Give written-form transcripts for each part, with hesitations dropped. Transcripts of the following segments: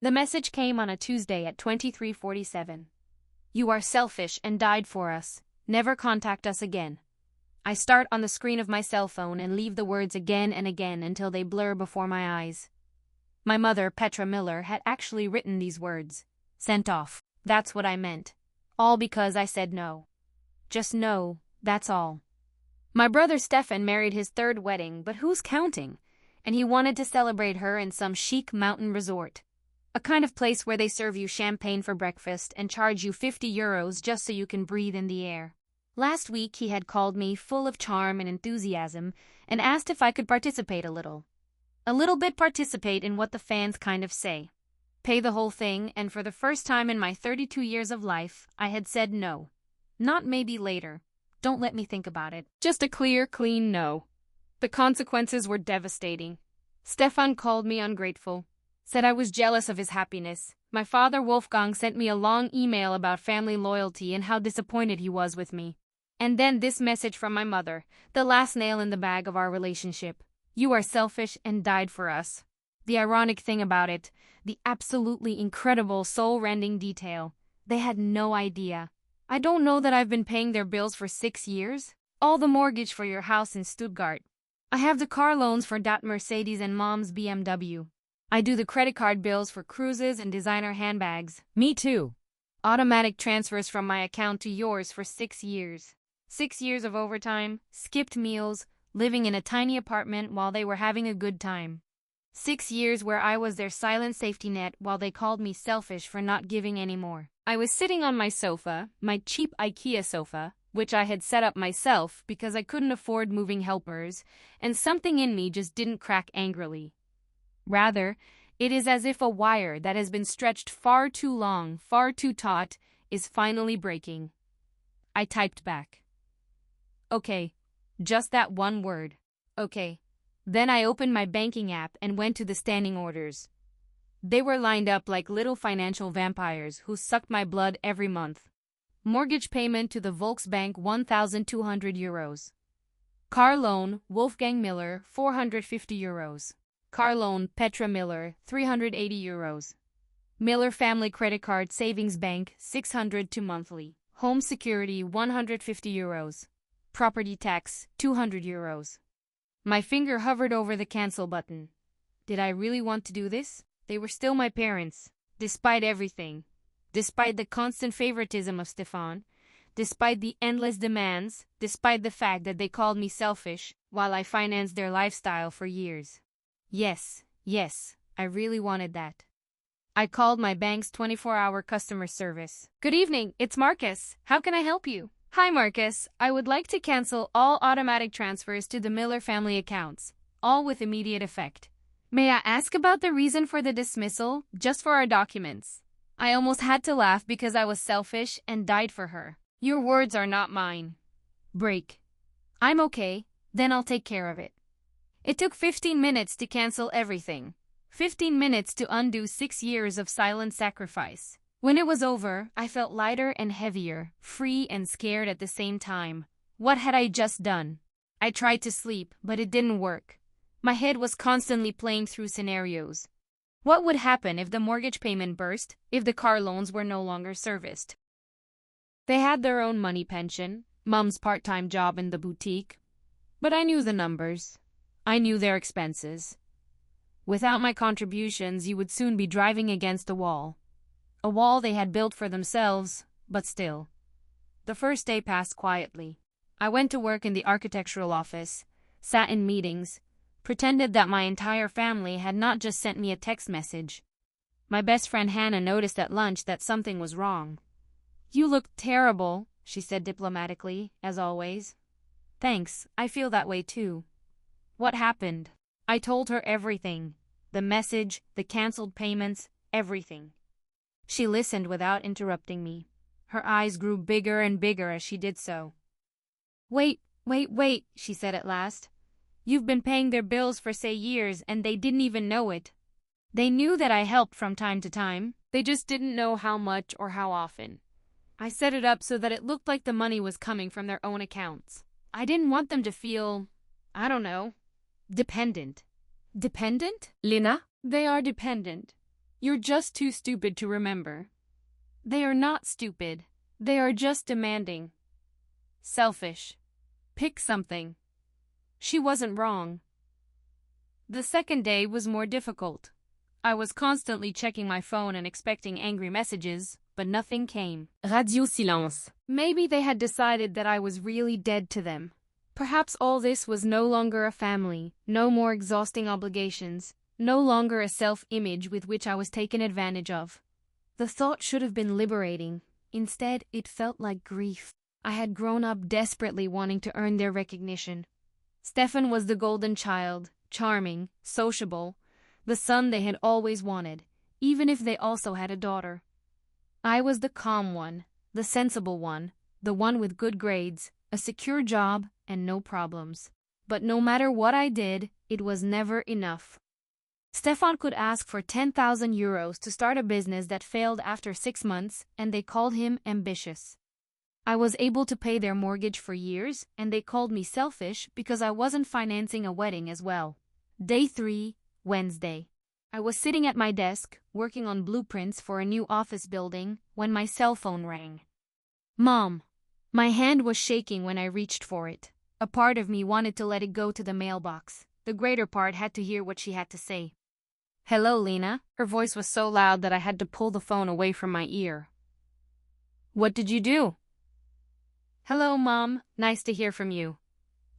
The message came on a Tuesday at 23:47. You are selfish and died for us. Never contact us again. I start on the screen of my cell phone and leave the words again and again until they blur before my eyes. My mother, Petra Miller, had actually written these words. Sent off. That's what I meant. All because I said no. Just no, that's all. My brother Stefan married his third wedding, but who's counting? And he wanted to celebrate her in some chic mountain resort. A kind of place where they serve you champagne for breakfast and charge you €50 just so you can breathe in the air. Last week he had called me full of charm and enthusiasm and asked if I could participate a little. A little bit participate in what the fans kind of say. Pay the whole thing, and for the first time in my 32 years of life, I had said no. Not maybe later. Don't let me think about it. Just a clear, clean no. The consequences were devastating. Stefan called me ungrateful. Said I was jealous of his happiness. My father Wolfgang sent me a long email about family loyalty and how disappointed he was with me. And then this message from my mother, the last nail in the bag of our relationship. You are selfish and died for us. The ironic thing about it, the absolutely incredible soul-rending detail, they had no idea. I don't know that I've been paying their bills for 6 years. All the mortgage for your house in Stuttgart. I have the car loans for that Mercedes and mom's BMW. I do the credit card bills for cruises and designer handbags. Me too. Automatic transfers from my account to yours for 6 years. 6 years of overtime, skipped meals, living in a tiny apartment while they were having a good time. 6 years where I was their silent safety net while they called me selfish for not giving any more. I was sitting on my sofa, my cheap IKEA sofa, which I had set up myself because I couldn't afford moving helpers, and something in me just didn't crack angrily. Rather, it is as if a wire that has been stretched far too long, far too taut, is finally breaking. I typed back. Okay. Just that one word. Okay. Then I opened my banking app and went to the standing orders. They were lined up like little financial vampires who sucked my blood every month. Mortgage payment to the Volksbank €1,200. Car loan, Wolfgang Miller, €450. Car loan, Petra Miller, €380. Miller Family Credit Card Savings Bank, $600 monthly. Home security, €150. Property tax, €200. My finger hovered over the cancel button. Did I really want to do this? They were still my parents, despite everything. Despite the constant favoritism of Stefan, despite the endless demands, despite the fact that they called me selfish while I financed their lifestyle for years. Yes, I really wanted that. I called my bank's 24-hour customer service. Good evening, it's Marcus. How can I help you? Hi Marcus, I would like to cancel all automatic transfers to the Miller family accounts, all with immediate effect. May I ask about the reason for the dismissal, just for our documents? I almost had to laugh because I was selfish and died for her. Your words are not mine. Break. I'm okay, then I'll take care of it. It took 15 minutes to cancel everything. 15 minutes to undo 6 years of silent sacrifice. When it was over, I felt lighter and heavier, free and scared at the same time. What had I just done? I tried to sleep, but it didn't work. My head was constantly playing through scenarios. What would happen if the mortgage payment burst, if the car loans were no longer serviced? They had their own money pension, Mom's part-time job in the boutique. But I knew the numbers. I knew their expenses. Without my contributions, you would soon be driving against a wall. A wall they had built for themselves, but still. The first day passed quietly. I went to work in the architectural office, sat in meetings, pretended that my entire family had not just sent me a text message. My best friend Hannah noticed at lunch that something was wrong. You look terrible, she said diplomatically, as always. Thanks, I feel that way too. What happened? I told her everything. The message, the cancelled payments, everything. She listened without interrupting me. Her eyes grew bigger and bigger as she did so. Wait, she said at last. You've been paying their bills for, say, years, and they didn't even know it. They knew that I helped from time to time. They just didn't know how much or how often. I set it up so that it looked like the money was coming from their own accounts. I didn't want them to feel, I don't know, dependent. Dependent? Lena? They are dependent. You're just too stupid to remember. They are not stupid. They are just demanding. Selfish. Pick something. She wasn't wrong. The second day was more difficult. I was constantly checking my phone and expecting angry messages, but nothing came. Radio silence. Maybe they had decided that I was really dead to them. Perhaps all this was no longer a family, no more exhausting obligations, no longer a self-image with which I was taken advantage of. The thought should have been liberating. Instead, it felt like grief. I had grown up desperately wanting to earn their recognition. Stefan was the golden child, charming, sociable, the son they had always wanted, even if they also had a daughter. I was the calm one, the sensible one, the one with good grades, a secure job, and no problems. But no matter what I did, it was never enough. Stefan could ask for 10,000 euros to start a business that failed after 6 months, and they called him ambitious. I was able to pay their mortgage for years, and they called me selfish because I wasn't financing a wedding as well. Day 3, Wednesday. I was sitting at my desk, working on blueprints for a new office building, when my cell phone rang. Mom. My hand was shaking when I reached for it. A part of me wanted to let it go to the mailbox. The greater part had to hear what she had to say. Hello, Lena. Her voice was so loud that I had to pull the phone away from my ear. What did you do? Hello, Mom. Nice to hear from you.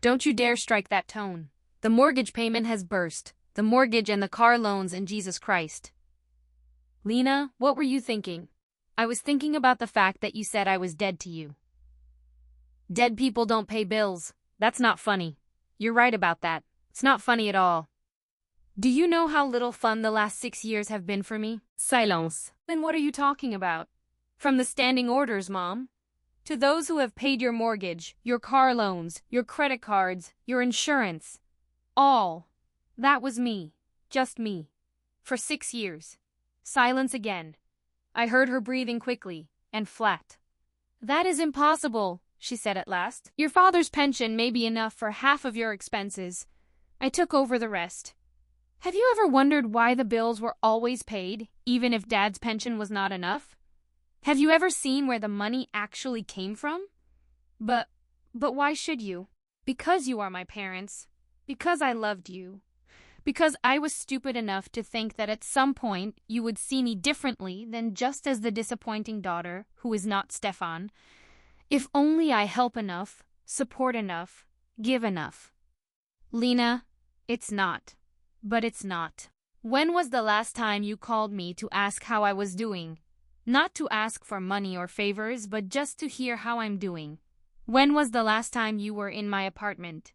Don't you dare strike that tone. The mortgage payment has burst. The mortgage and the car loans and Jesus Christ. Lena, what were you thinking? I was thinking about the fact that you said I was dead to you. Dead people don't pay bills. That's not funny. You're right about that. It's not funny at all. Do you know how little fun the last 6 years have been for me? Silence. Then what are you talking about? From the standing orders, Mom. To those who have paid your mortgage, your car loans, your credit cards, your insurance. All. That was me. Just me. For 6 years. Silence again. I heard her breathing quickly and flat. That is impossible, she said at last. Your father's pension may be enough for half of your expenses. I took over the rest. Have you ever wondered why the bills were always paid, even if Dad's pension was not enough? Have you ever seen where the money actually came from? But why should you? Because you are my parents. Because I loved you. Because I was stupid enough to think that at some point you would see me differently than just as the disappointing daughter who is not Stefan. If only I help enough, support enough, give enough. Lena, it's not. But it's not. When was the last time you called me to ask how I was doing? Not to ask for money or favors, but just to hear how I'm doing. When was the last time you were in my apartment?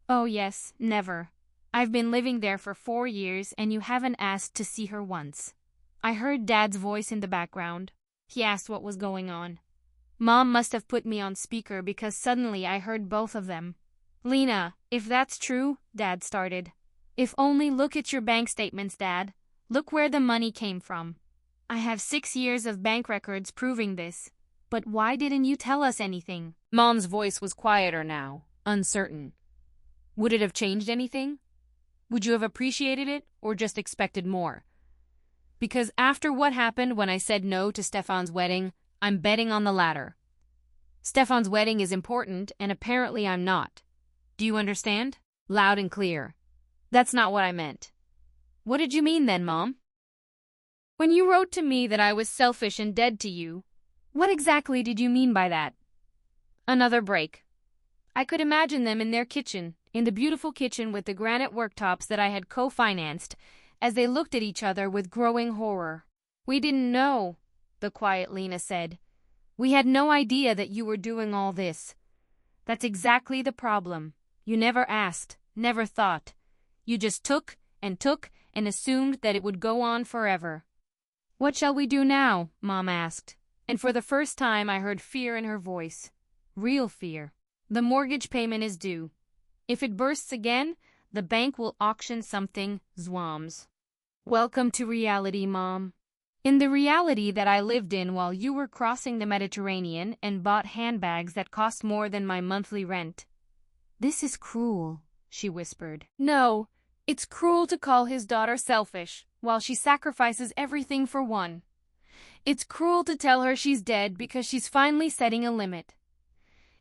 Oh yes, never. I've been living there for 4 years and you haven't asked to see her once. I heard Dad's voice in the background. He asked what was going on. Mom must have put me on speaker because suddenly I heard both of them. Lena, if that's true, Dad started. If only look at your bank statements, Dad. Look where the money came from. I have 6 years of bank records proving this. But why didn't you tell us anything? Mom's voice was quieter now, uncertain. Would it have changed anything? Would you have appreciated it or just expected more? Because after what happened when I said no to Stefan's wedding, I'm betting on the latter. Stefan's wedding is important and apparently I'm not. Do you understand? Loud and clear. That's not what I meant. What did you mean then, Mom? When you wrote to me that I was selfish and dead to you, what exactly did you mean by that? Another break. I could imagine them in their kitchen, in the beautiful kitchen with the granite worktops that I had co-financed, as they looked at each other with growing horror. We didn't know, the quiet Lena said. We had no idea that you were doing all this. That's exactly the problem. You never asked, never thought. You just took and assumed that it would go on forever. What shall we do now? Mom asked. And for the first time I heard fear in her voice. Real fear. The mortgage payment is due. If it bursts again, the bank will auction something, Zwams. Welcome to reality, Mom. In the reality that I lived in while you were crossing the Mediterranean and bought handbags that cost more than my monthly rent. This is cruel, she whispered. No, It's cruel to call his daughter selfish, while she sacrifices everything for one. It's cruel to tell her she's dead because she's finally setting a limit.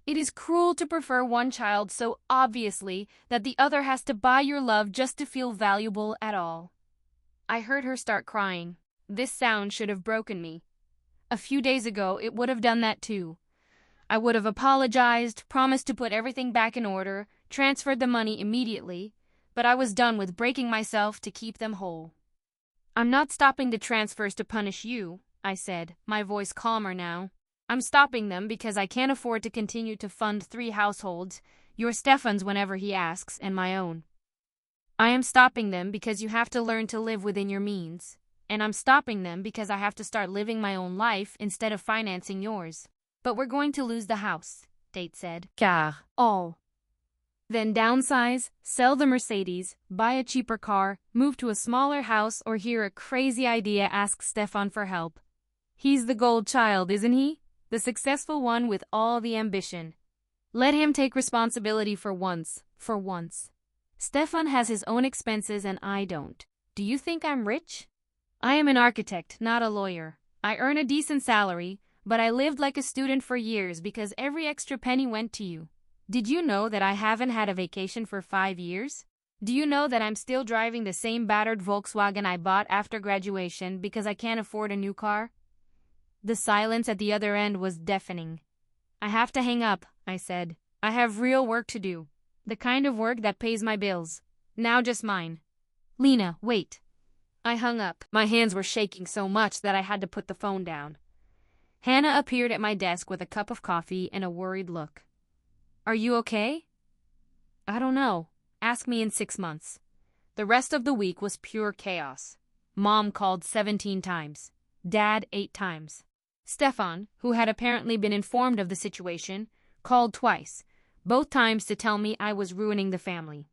It is cruel to prefer one child so obviously that the other has to buy your love just to feel valuable at all. I heard her start crying. This sound should have broken me. A few days ago, it would have done that too. I would have apologized, promised to put everything back in order, transferred the money immediately, but I was done with breaking myself to keep them whole. I'm not stopping the transfers to punish you, I said, my voice calmer now. I'm stopping them because I can't afford to continue to fund 3 households, your Stefan's whenever he asks, and my own. I am stopping them because you have to learn to live within your means, and I'm stopping them because I have to start living my own life instead of financing yours. But we're going to lose the house, Date said. Car. Oh. Then downsize, sell the Mercedes, buy a cheaper car, move to a smaller house, or hear a crazy idea, ask Stefan for help. He's the gold child, isn't he? The successful one with all the ambition. Let him take responsibility for once. Stefan has his own expenses and I don't. Do you think I'm rich? I am an architect, not a lawyer. I earn a decent salary, but I lived like a student for years because every extra penny went to you. Did you know that I haven't had a vacation for 5 years? Do you know that I'm still driving the same battered Volkswagen I bought after graduation because I can't afford a new car? The silence at the other end was deafening. I have to hang up, I said. I have real work to do. The kind of work that pays my bills. Now just mine. Lena, wait. I hung up. My hands were shaking so much that I had to put the phone down. Hannah appeared at my desk with a cup of coffee and a worried look. Are you okay? I don't know. Ask me in 6 months. The rest of the week was pure chaos. Mom called 17 times. Dad 8 times. Stefan, who had apparently been informed of the situation, called twice, both times to tell me I was ruining the family.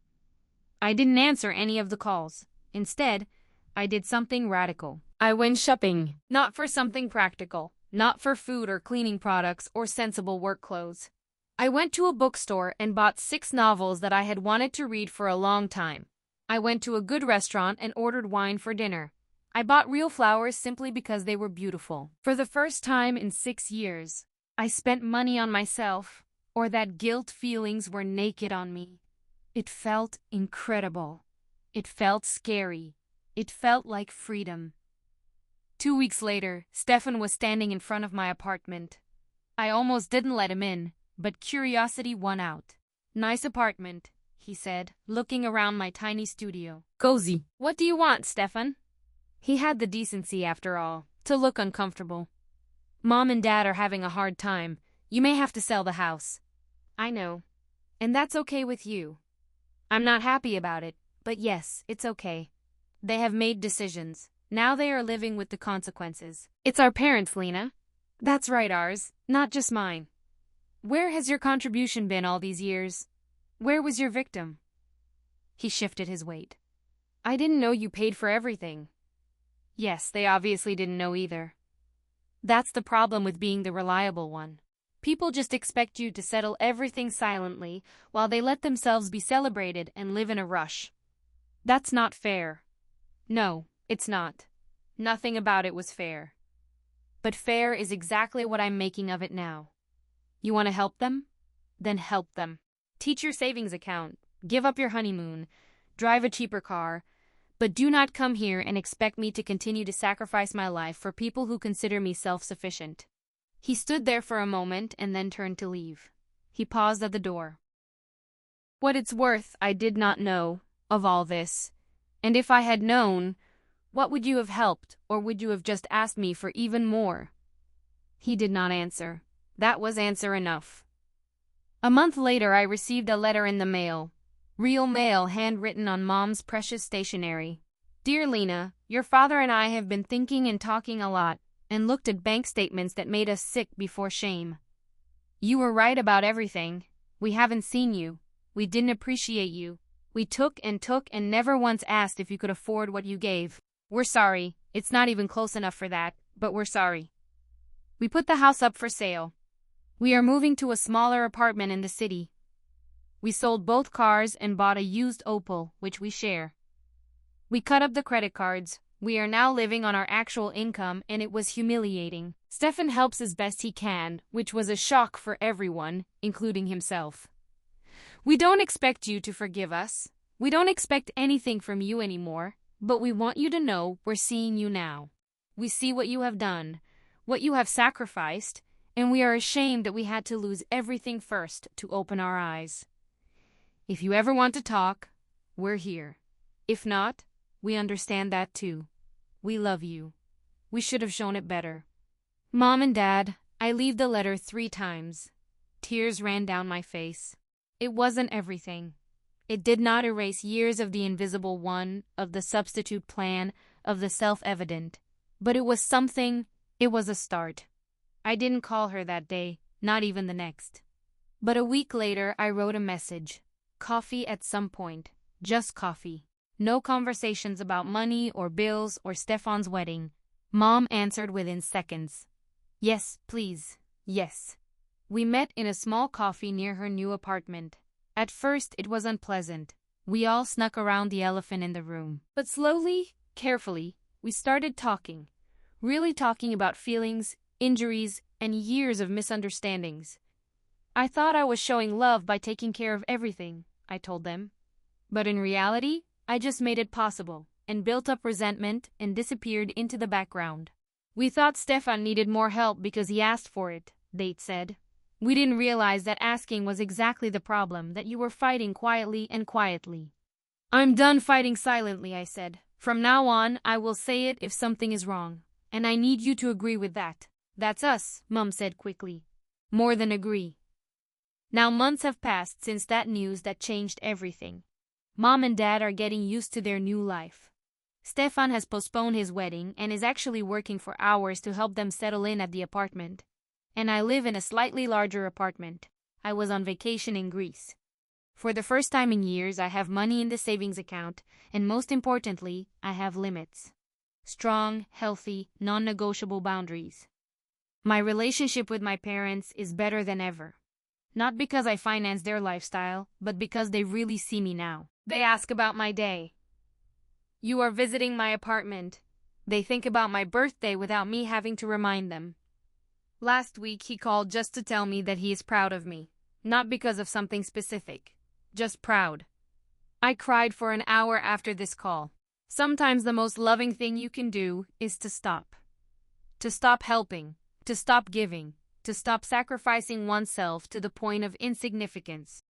I didn't answer any of the calls. Instead, I did something radical. I went shopping. Not for something practical. Not for food or cleaning products or sensible work clothes. I went to a bookstore and bought 6 novels that I had wanted to read for a long time. I went to a good restaurant and ordered wine for dinner. I bought real flowers simply because they were beautiful. For the first time in 6 years, I spent money on myself, or that guilt feelings were naked on me. It felt incredible. It felt scary. It felt like freedom. 2 weeks later, Stefan was standing in front of my apartment. I almost didn't let him in, but curiosity won out. Nice apartment, he said, looking around my tiny studio. Cozy. What do you want, Stefan? He had the decency, after all, to look uncomfortable. Mom and Dad are having a hard time. You may have to sell the house. I know. And that's okay with you. I'm not happy about it, but yes, it's okay. They have made decisions. Now they are living with the consequences. It's our parents, Lena. That's right, ours, not just mine. Where has your contribution been all these years? Where was your victim? He shifted his weight. I didn't know you paid for everything. Yes, they obviously didn't know either. That's the problem with being the reliable one. People just expect you to settle everything silently while they let themselves be celebrated and live in a rush. That's not fair. No, it's not. Nothing about it was fair. But fair is exactly what I'm making of it now. You want to help them? Then help them. Teach your savings account, give up your honeymoon, drive a cheaper car, but do not come here and expect me to continue to sacrifice my life for people who consider me self-sufficient. He stood there for a moment and then turned to leave. He paused at the door. What it's worth, I did not know of all this. And if I had known, what would you have helped, or would you have just asked me for even more? He did not answer. That was answer enough. A month later, I received a letter in the mail. Real mail, handwritten on Mom's precious stationery. Dear Lena, your father and I have been thinking and talking a lot, and looked at bank statements that made us sick before shame. You were right about everything. We haven't seen you. We didn't appreciate you. We took and never once asked if you could afford what you gave. We're sorry. It's not even close enough for that, but we're sorry. We put the house up for sale. We are moving to a smaller apartment in the city. We sold both cars and bought a used Opel, which we share. We cut up the credit cards. We are now living on our actual income, and it was humiliating. Stefan helps as best he can, which was a shock for everyone, including himself. We don't expect you to forgive us. We don't expect anything from you anymore, but we want you to know we're seeing you now. We see what you have done, what you have sacrificed, and we are ashamed that we had to lose everything first to open our eyes. If you ever want to talk, we're here. If not, we understand that too. We love you. We should have shown it better. Mom and Dad, I leave the letter 3 times. Tears ran down my face. It wasn't everything. It did not erase years of the invisible one, of the substitute plan, of the self-evident. But it was something. It was a start. I didn't call her that day, not even the next. But a week later, I wrote a message. Coffee at some point. Just coffee. No conversations about money or bills or Stefan's wedding. Mom answered within seconds. Yes, please. Yes. We met in a small coffee near her new apartment. At first, it was unpleasant. We all snuck around the elephant in the room. But slowly, carefully, we started talking. Really talking about feelings, injuries, and years of misunderstandings. I thought I was showing love by taking care of everything, I told them. But in reality, I just made it possible, and built up resentment and disappeared into the background. We thought Stefan needed more help because he asked for it, they said. We didn't realize that asking was exactly the problem, that you were fighting quietly and quietly. I'm done fighting silently, I said. From now on, I will say it if something is wrong. And I need you to agree with that. That's us, Mom said quickly. More than agree. Now months have passed since that news that changed everything. Mom and Dad are getting used to their new life. Stefan has postponed his wedding and is actually working for hours to help them settle in at the apartment. And I live in a slightly larger apartment. I was on vacation in Greece. For the first time in years, I have money in the savings account, and most importantly, I have limits. Strong, healthy, non-negotiable boundaries. My relationship with my parents is better than ever. Not because I finance their lifestyle, but because they really see me now. They ask about my day. You are visiting my apartment. They think about my birthday without me having to remind them. Last week he called just to tell me that he is proud of me. Not because of something specific. Just proud. I cried for an hour after this call. Sometimes the most loving thing you can do is to stop. To stop helping. To stop giving. To stop sacrificing oneself to the point of insignificance.